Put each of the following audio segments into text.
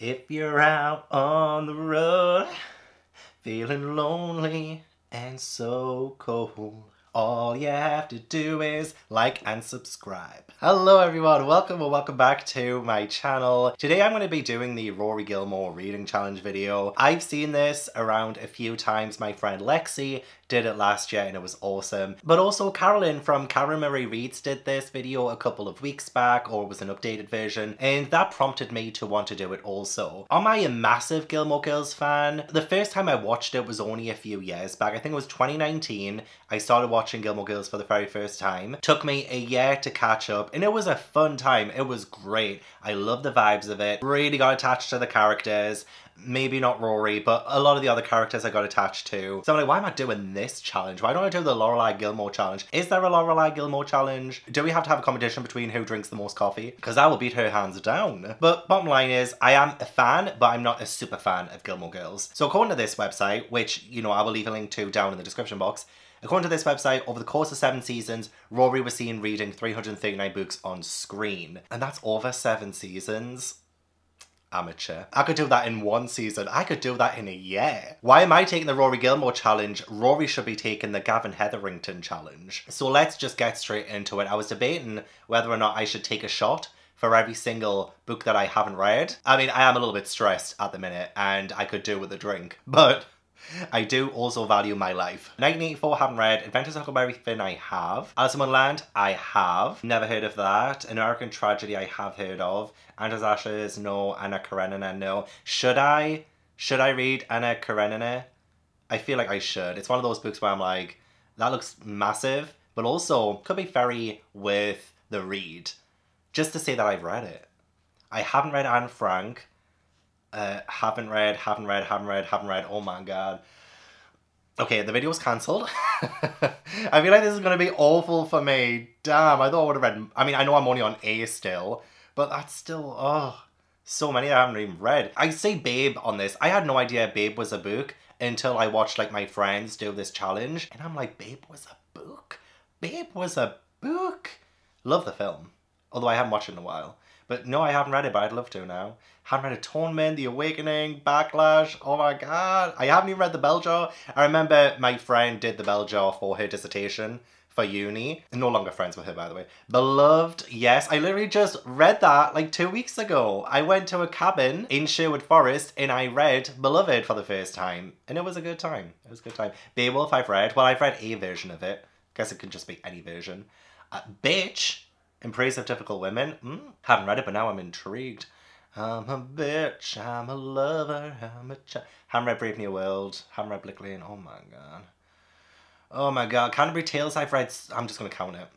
If you're out on the road, feeling lonely and so cold, all you have to do is like and subscribe. Hello everyone, welcome or welcome back to my channel. Today I'm going to be doing the Rory Gilmore reading challenge video. I've seen this around a few times. My friend Lexi did it last year and it was awesome. But also Carolyn from Karen Marie Reads did this video a couple of weeks back, or it was an updated version, and that prompted me to want to do it also. Am I a massive Gilmore Girls fan? The first time I watched it was only a few years back. I think it was 2019. I started watching Gilmore Girls for the very first time. Took me a year to catch up and it was a fun time. It was great. I love the vibes of it. Really got attached to the characters. Maybe not Rory, but a lot of the other characters I got attached to. So I'm like, why am I doing this challenge? Why don't I do the Lorelai Gilmore challenge? Is there a Lorelai Gilmore challenge? Do we have to have a competition between who drinks the most coffee? Because I will beat her hands down. But bottom line is, I am a fan, but I'm not a super fan of Gilmore Girls. So according to this website, which, you know, I will leave a link to down in the description box, according to this website, over the course of 7 seasons, Rory was seen reading 339 books on screen. And that's over 7 seasons. Amateur. I could do that in 1 season. I could do that in a year. Why am I taking the Rory Gilmore challenge? Rory should be taking the Gavin Hetherington challenge. So let's just get straight into it. I was debating whether or not I should take a shot for every single book that I haven't read. I mean, I am a little bit stressed at the minute and I could do with a drink, but I do also value my life. 1984 haven't read. Adventures of Huckleberry Finn I have. Alice in Wonderland I have. Never heard of that. An American Tragedy I have heard of. Anna's Ashes no. Anna Karenina no. Should I read Anna Karenina? I feel like I should. It's one of those books where I'm like, that looks massive, but also could be very worth the read. Just to say that I've read it. I haven't read Anne Frank. Haven't read, oh my god. Okay, the video's cancelled. I feel like this is going to be awful for me. Damn, I thought I would have read, I mean, I know I'm only on A still, but that's still, oh, so many I haven't even read. I say Babe on this. I had no idea Babe was a book until I watched like my friends do this challenge. And I'm like, Babe was a book? Babe was a book? Love the film. Although I haven't watched it in a while. But no, I haven't read it, but I'd love to now. Haven't read Atonement, The Awakening, Backlash. Oh my god. I haven't even read The Bell Jar. I remember my friend did The Bell Jar for her dissertation for uni. No longer friends with her, by the way. Beloved, yes. I literally just read that like 2 weeks ago. I went to a cabin in Sherwood Forest and I read Beloved for the first time. And it was a good time. It was a good time. Beowulf I've read. Well, I've read a version of it. Guess it could just be any version. Bitch. In Praise of Difficult Women. Haven't read it, but now I'm intrigued. I'm a bitch, I'm a lover, I'm a haven't read Brave New World, haven't read Blick Lane, oh my god. Oh my god, Canterbury Tales I've read, I'm just going to count it.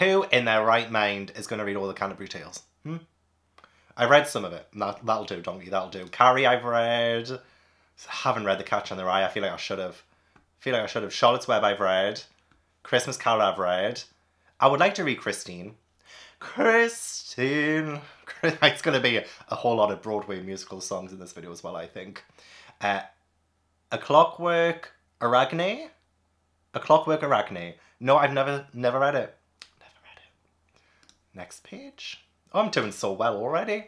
Who in their right mind is going to read all the Canterbury Tales? I read some of it, that'll do, Donkey, that'll do. Carrie I've read, haven't read The Catcher in the Rye, I feel like I should have. Charlotte's Web I've read, Christmas Carol I've read. I would like to read Christine. Christine. It's going to be a whole lot of Broadway musical songs in this video as well, I think. A Clockwork Arachne? A Clockwork Arachne. No, I've never read it. Never read it. Next page. Oh, I'm doing so well already.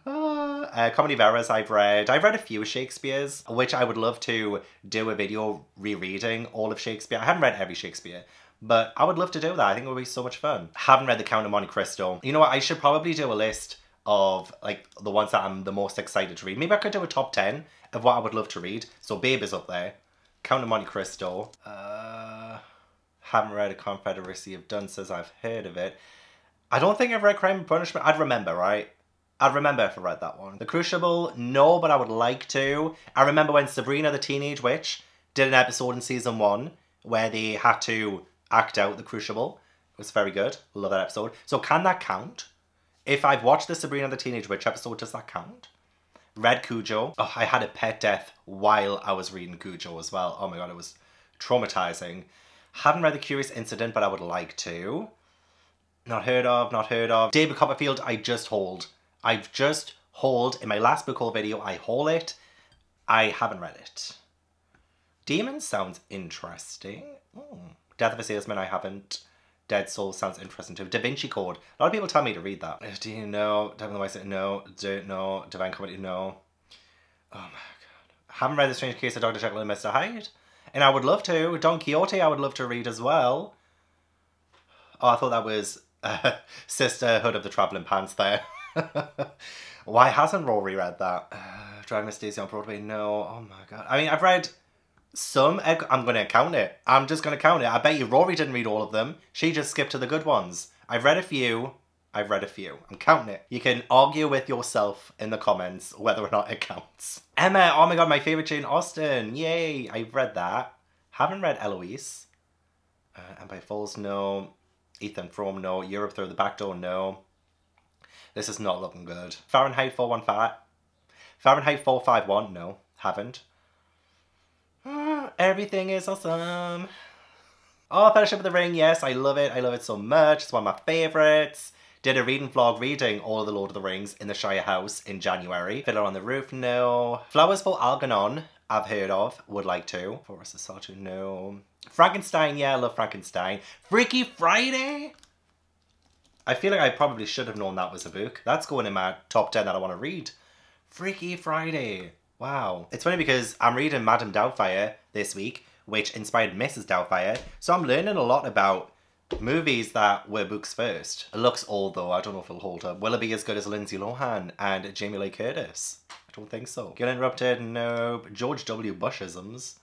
Comedy of Errors I've read. I've read a few Shakespeare's, which I would love to do a video rereading all of Shakespeare. I haven't read every Shakespeare, but I would love to do that. I think it would be so much fun. Haven't read The Count of Monte Cristo. You know what? I should probably do a list of like the ones that I'm the most excited to read. Maybe I could do a top 10 of what I would love to read. So Babe is up there. Count of Monte Cristo. Haven't read A Confederacy of Dunces. I've heard of it. I don't think I've read Crime and Punishment. I'd remember, right? I'd remember if I read that one. The Crucible, no, but I would like to. I remember when Sabrina the Teenage Witch did an episode in season 1 where they had to act out the Crucible. It was very good. Love that episode. So can that count? If I've watched the Sabrina the Teenage Witch episode, does that count? Read Cujo. Oh, I had a pet death while I was reading Cujo as well. Oh my god, it was traumatizing. Haven't read The Curious Incident, but I would like to. Not heard of. David Copperfield, I've just hauled. In my last book haul video, I haul it. I haven't read it. Demons sounds interesting. Death of a Salesman, I haven't. Dead Soul sounds interesting too. Da Vinci Code. A lot of people tell me to read that. Do you know? Devil in the White City? No. Don't know. Divine Comedy? No. Oh my god. Haven't read The Strange Case of Dr. Jekyll and Mr. Hyde. And I would love to. Don Quixote I would love to read as well. Oh, I thought that was Sisterhood of the Travelling Pants there. Why hasn't Rory read that? Driving Miss Daisy on Broadway? No. Oh my god. I mean, I've read some. I'm going to count it. I'm just going to count it. I bet you Rory didn't read all of them. She just skipped to the good ones. I've read a few. I'm counting it. You can argue with yourself in the comments whether or not it counts. Emma, oh my god, my favourite Jane Austen. Yay, I've read that. Haven't read Eloise. And by Falls, no. Ethan Frome, no. Europe Through the Back Door, no. This is not looking good. Fahrenheit 415. Fahrenheit 451, no. Haven't. Everything is awesome. Oh, Fellowship of the Ring, yes, I love it. I love it so much. It's one of my favourites. Did a reading vlog reading all of the Lord of the Rings in the Shire House in January. Fiddler on the Roof, no. Flowers for Algernon, I've heard of, would like to. Forest of Solitude, no. Frankenstein, yeah, I love Frankenstein. Freaky Friday? I feel like I probably should have known that was a book. That's going in my top 10 that I want to read. Freaky Friday. Wow. It's funny because I'm reading Madame Doubtfire this week, which inspired Mrs. Doubtfire. So I'm learning a lot about movies that were books first. It looks old though, I don't know if it'll hold up. Will it be as good as Lindsay Lohan and Jamie Lee Curtis? I don't think so. Get Interrupted? Nope. George W. Bushisms.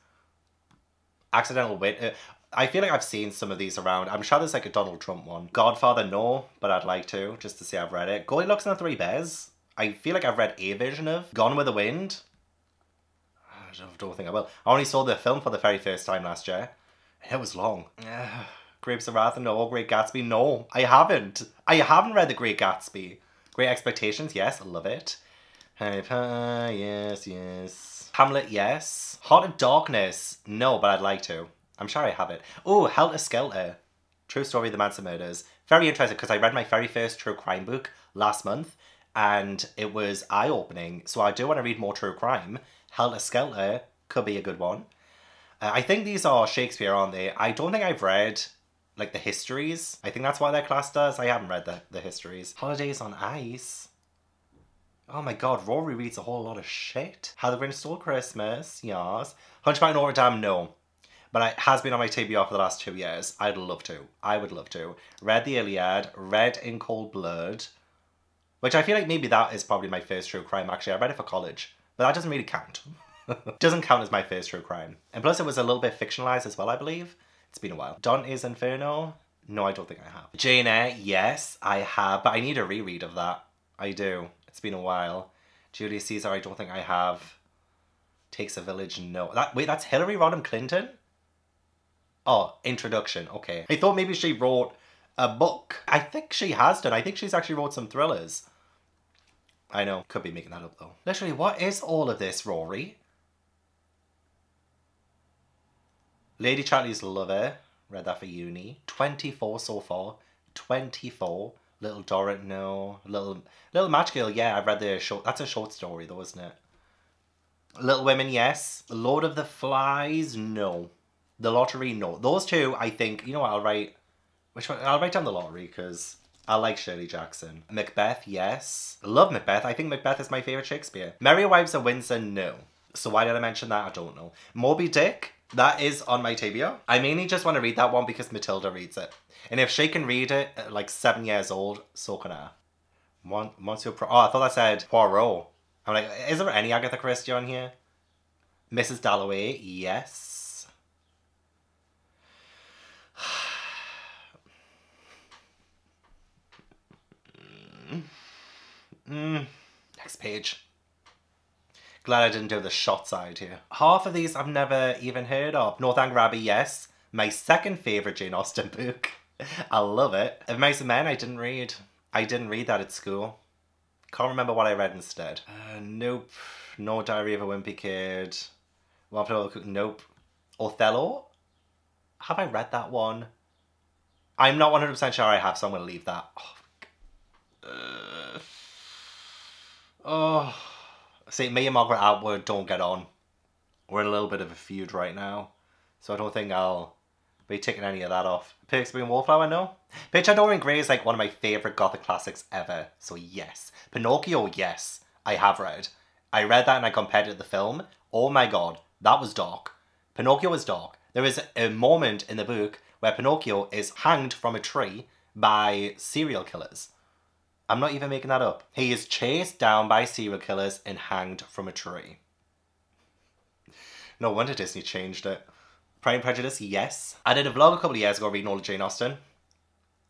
Accidental Wit. I feel like I've seen some of these around. I'm sure there's like a Donald Trump one. Godfather, no, but I'd like to, just to say I've read it. Goldilocks and the Three Bears. I feel like I've read a version of. Gone with the Wind. I don't think I will. I only saw the film for the very first time last year. It was long. Grapes of Wrath, no. Great Gatsby, no. I haven't. I haven't read The Great Gatsby. Great Expectations, yes, I love it. Yes, yes. Hamlet, yes. Heart of Darkness, no, but I'd like to. I'm sure I have it. Oh, Helter Skelter. True Story of the Manson Murders. Very interesting because I read my very first true crime book last month and it was eye-opening. So I do want to read more true crime. Helter Skelter could be a good one. I think these are Shakespeare, aren't they? I don't think I've read like the histories. I think that's why they're classed as. I haven't read the histories. Holidays on Ice. Oh my god, Rory reads a whole lot of shit. How the Grinch Stole Christmas, yes. Hunchback of Notre Dame, no. But it has been on my TBR for the last 2 years. I'd love to. I would love to. Read the Iliad, read In Cold Blood, which I feel like maybe that is probably my first true crime, actually. I read it for college, but that doesn't really count. Doesn't count as my first true crime. And plus it was a little bit fictionalized as well, I believe. It's been a while. Dante's Inferno? No, I don't think I have. Jane Eyre? Yes, I have, but I need a reread of that. I do. It's been a while. Julius Caesar, I don't think I have. Takes a Village? No. Wait, that's Hillary Rodham Clinton? Oh, Introduction. Okay. I thought maybe she wrote a book. I think she has done. I think she's actually wrote some thrillers. I know. Could be making that up though. Literally, what is all of this, Rory? Lady Chatterley's Lover. Read that for uni. 24 so far. 24. Little Dorrit, no. Little Match Girl, yeah, I've read the short. That's a short story though, isn't it? Little Women, yes. Lord of the Flies, no. The Lottery, no. Those two, I think, you know what, I'll write... Which one? I'll write down The Lottery, because I like Shirley Jackson. Macbeth, yes. I love Macbeth. I think Macbeth is my favourite Shakespeare. Merry Wives of Windsor, no. So why did I mention that? I don't know. Moby Dick, that is on my TBR. I mainly just want to read that one because Matilda reads it. And if she can read it at like 7 years old, so can I. Monsieur Oh, I thought that said Poirot. I'm like, is there any Agatha Christie on here? Mrs. Dalloway, yes. Next page. Glad I didn't do the shot side here. Half of these I've never even heard of. Northanger Abbey, yes. My second favourite Jane Austen book. I love it. Of Mice and Men, I didn't read. I didn't read that at school. Can't remember what I read instead. Nope. No Diary of a Wimpy Kid. Nope. Othello? Have I read that one? I'm not 100% sure I have, so I'm going to leave that. See, me and Margaret Atwood don't get on. We're in a little bit of a feud right now. So I don't think I'll Are you taking any of that off? Perks of Being a Wallflower? No. Picture Dorian Gray is like one of my favourite gothic classics ever. So yes. Pinocchio, yes. I have read. I read that and I compared it to the film. Oh my god. That was dark. Pinocchio is dark. There is a moment in the book where Pinocchio is hanged from a tree by serial killers. I'm not even making that up. He is chased down by serial killers and hanged from a tree. No wonder Disney changed it. Pride and Prejudice, yes. I did a vlog a couple of years ago reading all of Jane Austen.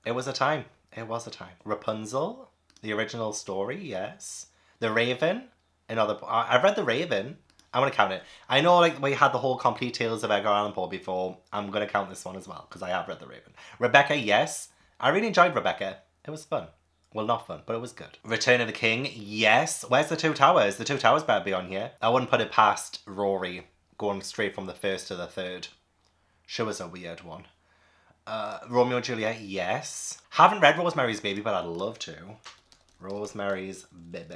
It was a time. It was a time. Rapunzel, the original story, yes. The Raven, another... I've read The Raven. I'm going to count it. I know like we had the whole Complete Tales of Edgar Allan Poe before. I'm going to count this one as well because I have read The Raven. Rebecca, yes. I really enjoyed Rebecca. It was fun. Well, not fun, but it was good. Return of the King, yes. Where's The Two Towers? The Two Towers better be on here. I wouldn't put it past Rory going straight from the first to the third. She was a weird one. Romeo and Juliet, yes. Haven't read Rosemary's Baby, but I'd love to. Rosemary's Baby.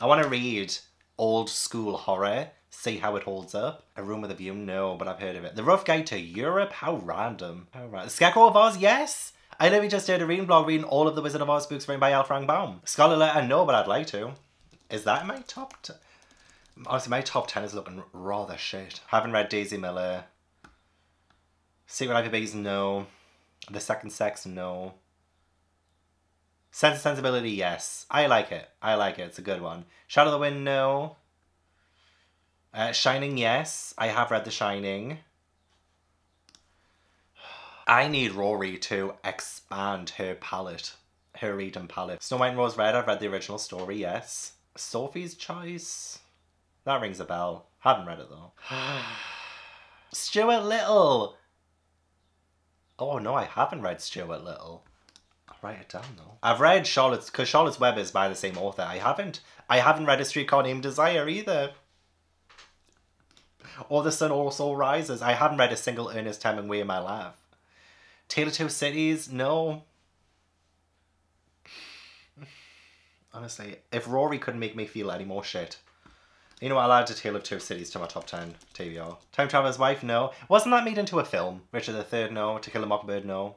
I want to read old school horror, see how it holds up. A Room with a View, no, but I've heard of it. The Rough Guide to Europe, how random. How random. Scarecrow of Oz, yes. I literally just did a reading vlog reading all of the Wizard of Oz books written by L. Frank Baum. Scarlet Letter, no, but I'd like to. Is that in my top 10? Honestly, my top 10 is looking rather shit. Haven't read Daisy Miller. Secret Life of Bees, no. The Second Sex, no. Sense and Sensibility, yes. I like it. I like it. It's a good one. Shadow of the Wind, no. Shining, yes. I have read The Shining. I need Rory to expand her palette. Her reading palette. Snow White and Rose Red, I've read the original story, yes. Sophie's Choice? That rings a bell. Haven't read it though. Stuart Little! Oh no, I haven't read Stuart Little. I'll write it down though. I've read Charlotte's, because Charlotte's Web is by the same author. I haven't read A Streetcar Named Desire either. Or The Sun Also Rises. I haven't read a single Ernest Hemingway in my life. Tale of Two Cities, no. Honestly, if Rory couldn't make me feel any more shit. You know what, I'll add A Tale of Two Cities to my top 10 TBR. Time Traveler's Wife, no. Wasn't that made into a film? Richard III, no. To Kill a Mockingbird, no.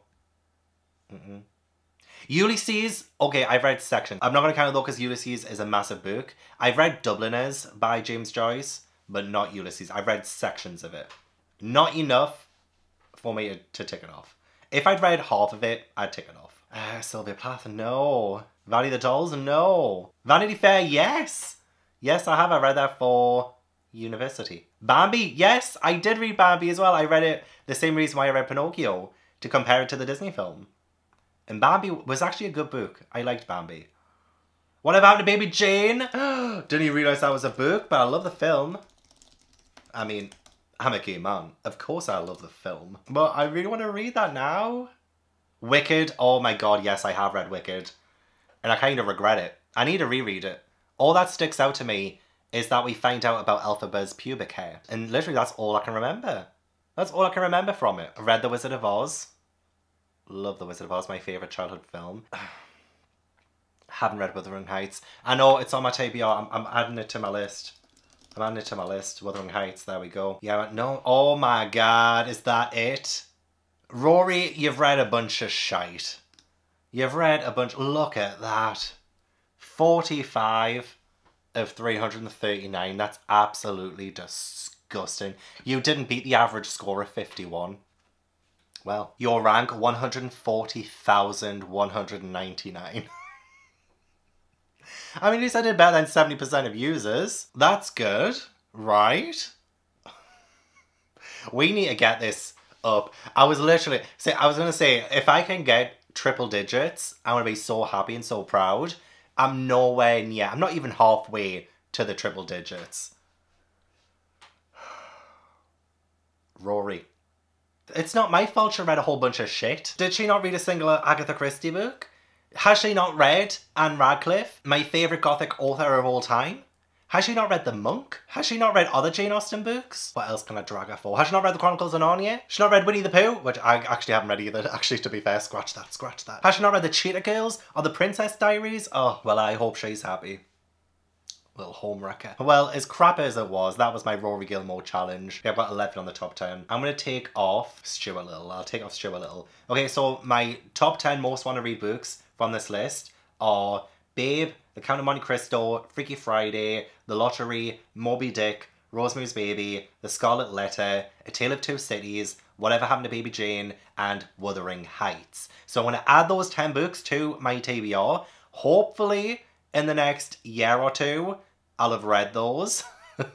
Ulysses, okay, I've read sections. I'm not going to count it though because Ulysses is a massive book. I've read Dubliners by James Joyce, but not Ulysses. I've read sections of it. Not enough for me to tick it off. If I'd read half of it, I'd tick it off. Sylvia Plath, no. Valley of the Dolls, no. Vanity Fair, yes. Yes, I have. I read that for university. Bambi, yes, I did read Bambi as well. I read it the same reason why I read Pinocchio, to compare it to the Disney film. And Bambi was actually a good book. I liked Bambi. What about the Baby Jane? Didn't even realise that was a book, but I love the film. I mean, I'm a gay man. Of course I love the film. But I really want to read that now. Wicked. Oh my god, yes, I have read Wicked. And I kind of regret it. I need to reread it. All that sticks out to me is that we find out about Elphaba's pubic hair. And literally that's all I can remember. That's all I can remember from it. I read The Wizard of Oz. Love The Wizard of Oz, my favourite childhood film. Haven't read Wuthering Heights. I know, it's on my TBR. I'm adding it to my list. I'm adding it to my list. Wuthering Heights, there we go. Yeah, no. Oh my god, is that it? Rory, you've read a bunch of shite. You've read a bunch... Look at that. 45 of 339. That's absolutely disgusting. You didn't beat the average score of 51. Well, your rank 140,199. I mean, at least I did better than 70% of users. That's good, right? We need to get this up. I was going to say, if I can get triple digits, I'm going to be so happy and so proud. I'm nowhere near. I'm not even halfway to the triple digits. Rory. It's not my fault she read a whole bunch of shit. Did she not read a single Agatha Christie book? Has she not read Anne Radcliffe, my favourite gothic author of all time? Has she not read The Monk? Has she not read other Jane Austen books? What else can I drag her for? Has she not read The Chronicles of Narnia? Has she not read Winnie the Pooh? Which I actually haven't read either. Actually, to be fair, scratch that, scratch that. Has she not read The Cheetah Girls or The Princess Diaries? Oh, well, I hope she's happy. Little home wrecker. Well, as crap as it was, that was my Rory Gilmore challenge. I've got 11 on the top 10. I'm going to take off Stuart Little. I'll take off Stuart Little. Okay, so my top 10 most want to read books from this list are Babe, The Count of Monte Cristo, Freaky Friday, The Lottery, Moby Dick, Rosemary's Baby, The Scarlet Letter, A Tale of Two Cities, Whatever Happened to Baby Jane, and Wuthering Heights. So I'm going to add those 10 books to my TBR. Hopefully, in the next year or two, I'll have read those.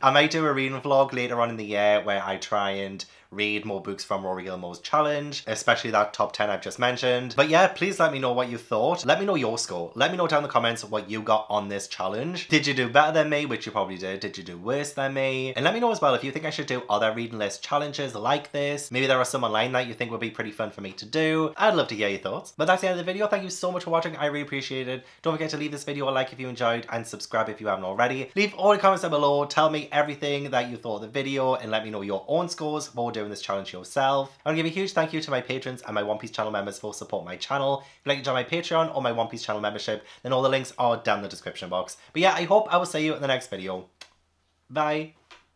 I might do a reading vlog later on in the year where I try and read more books from Rory Gilmore's challenge, especially that top 10 I've just mentioned. But yeah, please let me know what you thought. Let me know your score. Let me know down in the comments what you got on this challenge. Did you do better than me, which you probably did? Did you do worse than me? And let me know as well if you think I should do other reading list challenges like this. Maybe there are some online that you think would be pretty fun for me to do. I'd love to hear your thoughts. But that's the end of the video. Thank you so much for watching. I really appreciate it. Don't forget to leave this video a like if you enjoyed and subscribe if you haven't already. Leave all the comments down below. Tell me everything that you thought of the video and let me know your own scores for doing this challenge yourself. I want to give a huge thank you to my patrons and my One Piece channel members for supporting my channel. If you'd like to join my Patreon or my One Piece channel membership, then all the links are down in the description box. But yeah, I hope I will see you in the next video. Bye.